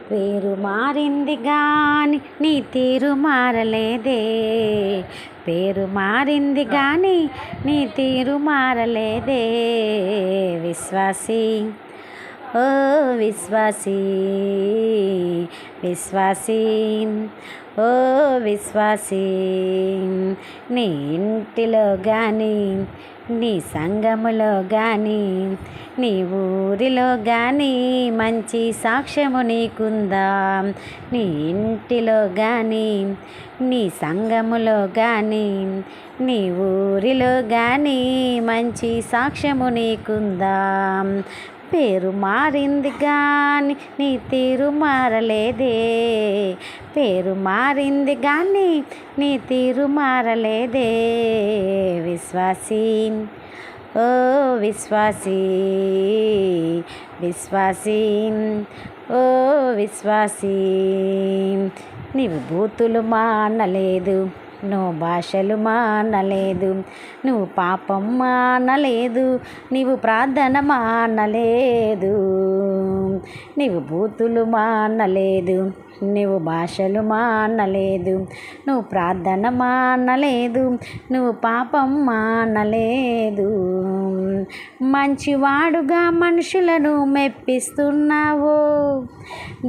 పేరు మారింది గాని నీ తీరు మారలేదే. పేరు మారింది గాని నీ తీరు మారలేదే. విశ్వాసి ఓ విశ్వాసి, విశ్వాసి ఓ విశ్వాసి, నీ ఇంటిలో గాని నీ సంఘములో గాని నీ ఊరిలో గాని మంచి సాక్ష్యము నీకుందా. నీ ఇంటిలో గాని నీ సంఘములో గాని నీ ఊరిలో గాని మంచి సాక్ష్యము నీకుందా. పేరు మారింది గాని నీ తీరు మారలేదే. పేరు మారింది గాని నీ తీరు మారలేదే. విశ్వాసి ఓ విశ్వాసి, విశ్వాసి ఓ విశ్వాసి, నీవు బూతులు మానలేదు, నువ్వు భాషలు మానలేదు, నువ్వు పాపం మానలేదు, నీవు ప్రార్థన మానలేదు. నీవు బూతులు మానలేదు, నువ్వు భాషలు మానలేదు, నువ్వు ప్రార్థన మానలేదు, నువ్వు పాపం మానలేదు. మంచివాడుగా మనుషులను మెప్పిస్తున్నావు,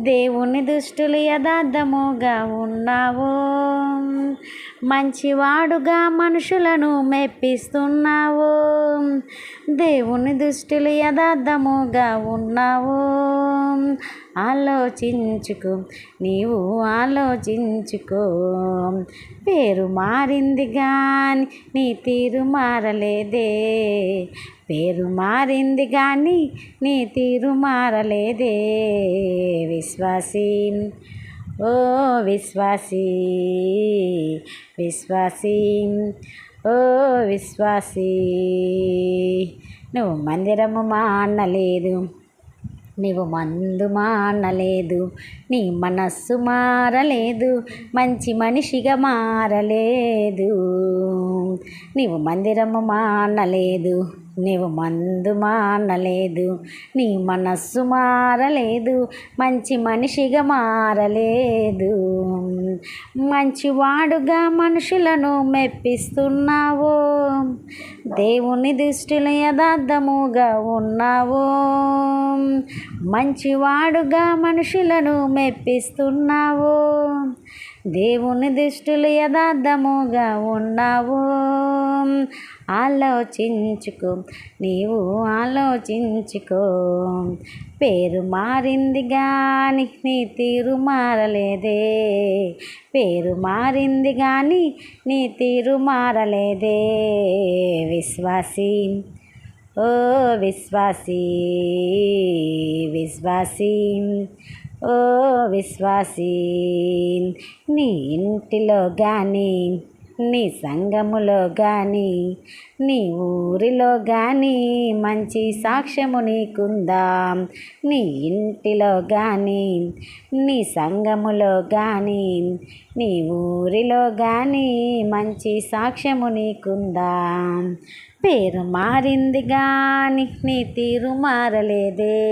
దేవుని దుష్టులు యథార్థముగా ఉన్నావు. మంచివాడుగా మనుషులను మెప్పిస్తున్నావు, దేవుని దుష్టులు యథార్థముగా ఉన్నావు. ఆలోచించుకో, నీవు ఆలోచించుకో. పేరు మారింది గాని నీ తీరు మారలేదే. పేరు మారింది గాని నీ తీరు మారలేదే. విశ్వాసి ఓ విశ్వాసి, విశ్వాసి ఓ విశ్వాసి, నువ్వు మందిరము మానలేదు, నీవు మందు మానలేదు, నీ మనస్సు మారలేదు, మంచి మనిషిగా మారలేదు. నీవు మందిరము మానలేదు, నీవు మందు మానలేదు, నీ మనస్సు మారలేదు, మంచి మనిషిగా మారలేదు. మంచివాడుగా మనుషులను మెప్పిస్తున్నావు, దేవుని దృష్టిలో యథార్థముగా ఉన్నావు. మంచివాడుగా మనుషులను మెప్పిస్తున్నావు, దేవుని దృష్టిలో యథార్థముగా ఉన్నావు. ఆలోచించుకో, నీవు ఆలోచించుకో. పేరు మారింది గాని నీ తీరు మారలేదే. పేరు మారింది గాని నీ తీరు మారలేదే. విశ్వాసి ఓ విశ్వాసి, విశ్వాసి ఓ విశ్వాసి, నీ ఇంటిలో గాని నీ సంఘములో గాని నీ ఊరిలో గాని మంచి సాక్ష్యము నీకుందా. నీ ఇంటిలో గాని నీ సంఘములో గాని నీ ఊరిలో గాని మంచి సాక్ష్యము నీకుందా. పేరు మారింది గాని నీ తీరు మారలేదే.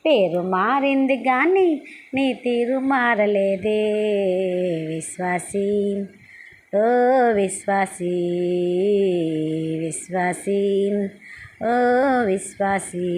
పేరు మారింది గాని నీ తీరు మారలేదే. విశ్వాసి ఓ విశ్వాసి, విశ్వాసి ఓ విశ్వాసి.